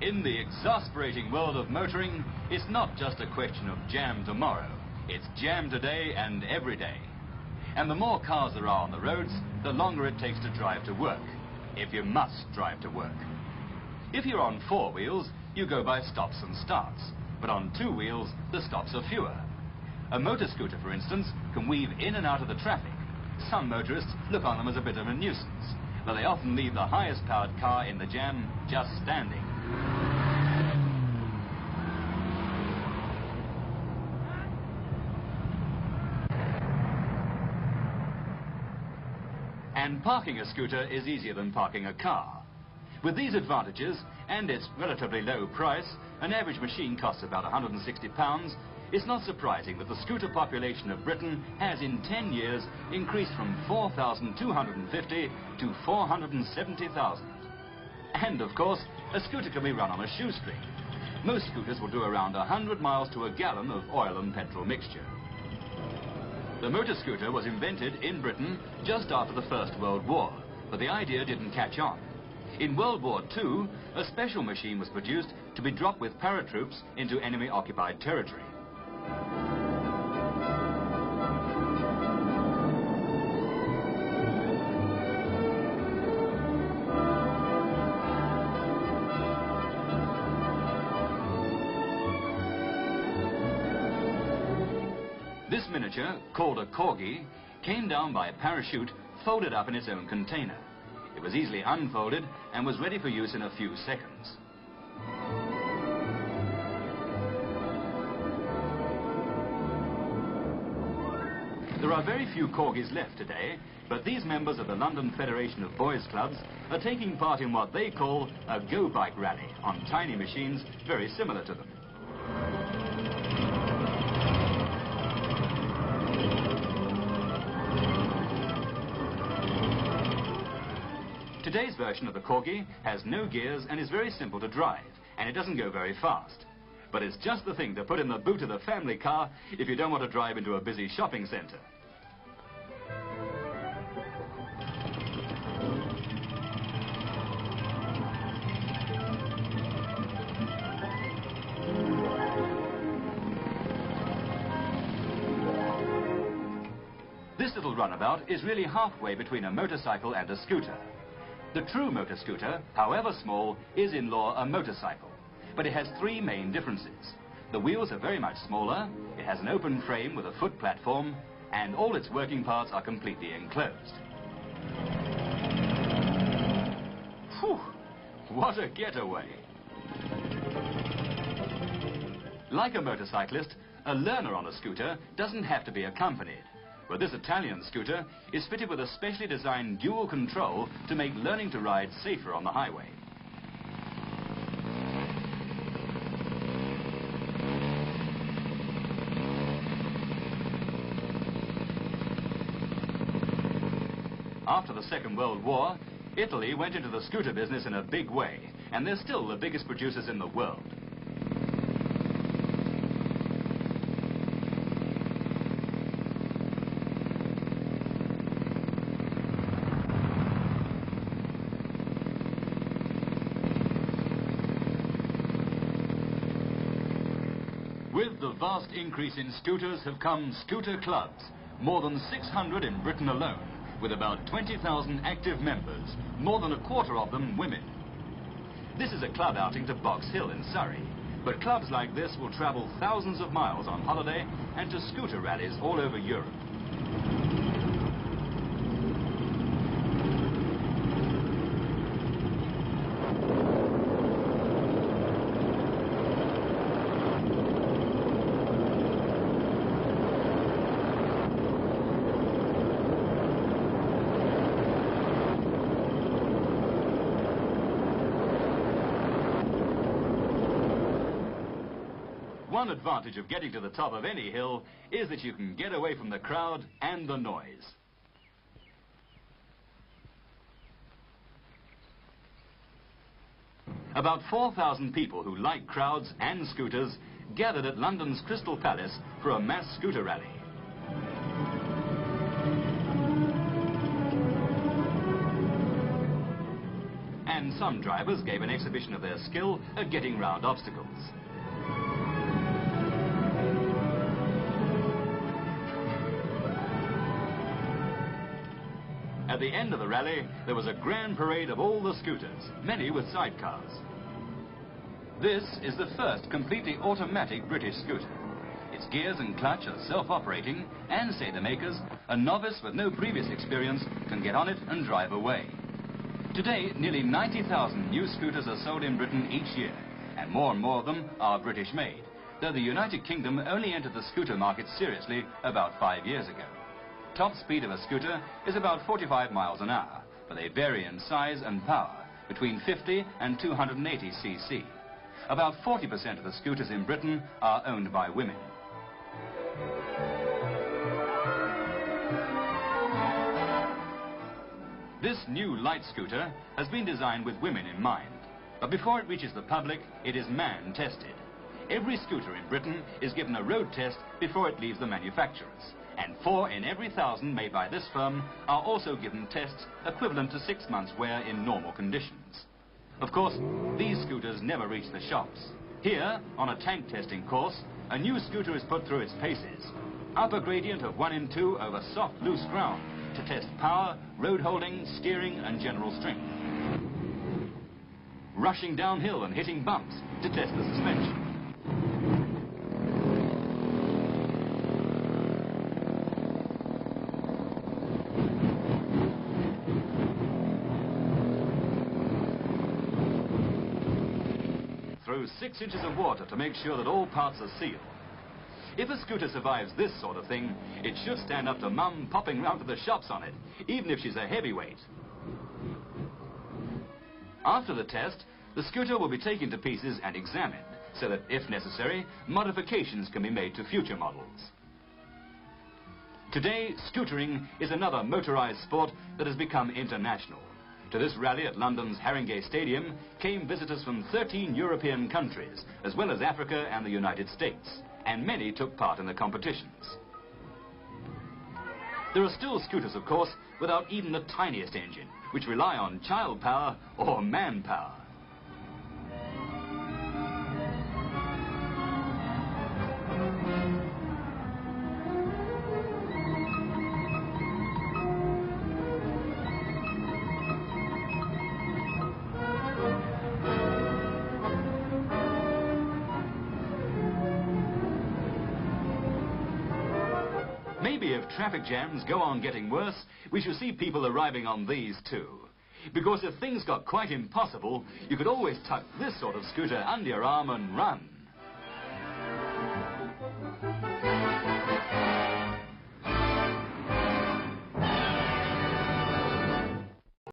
In the exasperating world of motoring, it's not just a question of jam tomorrow. It's jam today and every day. And the more cars there are on the roads, the longer it takes to drive to work, if you must drive to work. If you're on four wheels, you go by stops and starts. But on two wheels, the stops are fewer. A motor scooter, for instance, can weave in and out of the traffic. Some motorists look on them as a bit of a nuisance, but they often leave the highest powered car in the jam just standing. And parking a scooter is easier than parking a car. With these advantages, and its relatively low price, an average machine costs about £160, it's not surprising that the scooter population of Britain has in 10 years increased from 4,250 to 470,000. And of course, a scooter can be run on a shoestring. Most scooters will do around 100 miles to a gallon of oil and petrol mixture. The motor scooter was invented in Britain just after the First World War, but the idea didn't catch on. In World War II, a special machine was produced to be dropped with paratroops into enemy-occupied territory. This miniature, called a corgi, came down by parachute, folded up in its own container. It was easily unfolded and was ready for use in a few seconds. There are very few corgis left today, but these members of the London Federation of Boys Clubs are taking part in what they call a go-bike rally on tiny machines very similar to them. Today's version of the corgi has no gears and is very simple to drive, and it doesn't go very fast. But it's just the thing to put in the boot of the family car if you don't want to drive into a busy shopping centre. This little runabout is really halfway between a motorcycle and a scooter. The true motor scooter, however small, is in law a motorcycle, but it has three main differences. The wheels are very much smaller, it has an open frame with a foot platform, and all its working parts are completely enclosed. Whew! What a getaway! Like a motorcyclist, a learner on a scooter doesn't have to be accompanied. But this Italian scooter is fitted with a specially designed dual control to make learning to ride safer on the highway. After the Second World War, Italy went into the scooter business in a big way, and they're still the biggest producers in the world. With the vast increase in scooters have come scooter clubs, more than 600 in Britain alone, with about 20,000 active members, more than a quarter of them women. This is a club outing to Box Hill in Surrey, but clubs like this will travel thousands of miles on holiday and to scooter rallies all over Europe. One advantage of getting to the top of any hill is that you can get away from the crowd and the noise. About 4,000 people who like crowds and scooters gathered at London's Crystal Palace for a mass scooter rally. And some drivers gave an exhibition of their skill at getting round obstacles. At the end of the rally, there was a grand parade of all the scooters, many with sidecars. This is the first completely automatic British scooter. Its gears and clutch are self-operating, and, say the makers, a novice with no previous experience can get on it and drive away. Today, nearly 90,000 new scooters are sold in Britain each year, and more of them are British-made, though the United Kingdom only entered the scooter market seriously about 5 years ago. Top speed of a scooter is about 45 miles an hour, but they vary in size and power, between 50 and 280 cc. About 40% of the scooters in Britain are owned by women. This new light scooter has been designed with women in mind, but before it reaches the public, it is man-tested. Every scooter in Britain is given a road test before it leaves the manufacturers, and 4 in every 1,000 made by this firm are also given tests equivalent to 6 months' wear in normal conditions. Of course, these scooters never reach the shops. Here, on a tank testing course, a new scooter is put through its paces. Upper gradient of 1 in 2 over soft, loose ground to test power, road holding, steering and general strength. Rushing downhill and hitting bumps to test the suspension. Through 6 inches of water to make sure that all parts are sealed. If a scooter survives this sort of thing, it should stand up to Mum popping round to the shops on it, even if she's a heavyweight. After the test, the scooter will be taken to pieces and examined, so that, if necessary, modifications can be made to future models. Today, scootering is another motorized sport that has become international. To this rally at London's Haringey Stadium came visitors from 13 European countries, as well as Africa and the United States, and many took part in the competitions. There are still scooters, of course, without even the tiniest engine, which rely on child power or manpower. Maybe if traffic jams go on getting worse, we shall see people arriving on these too. Because if things got quite impossible, you could always tuck this sort of scooter under your arm and run.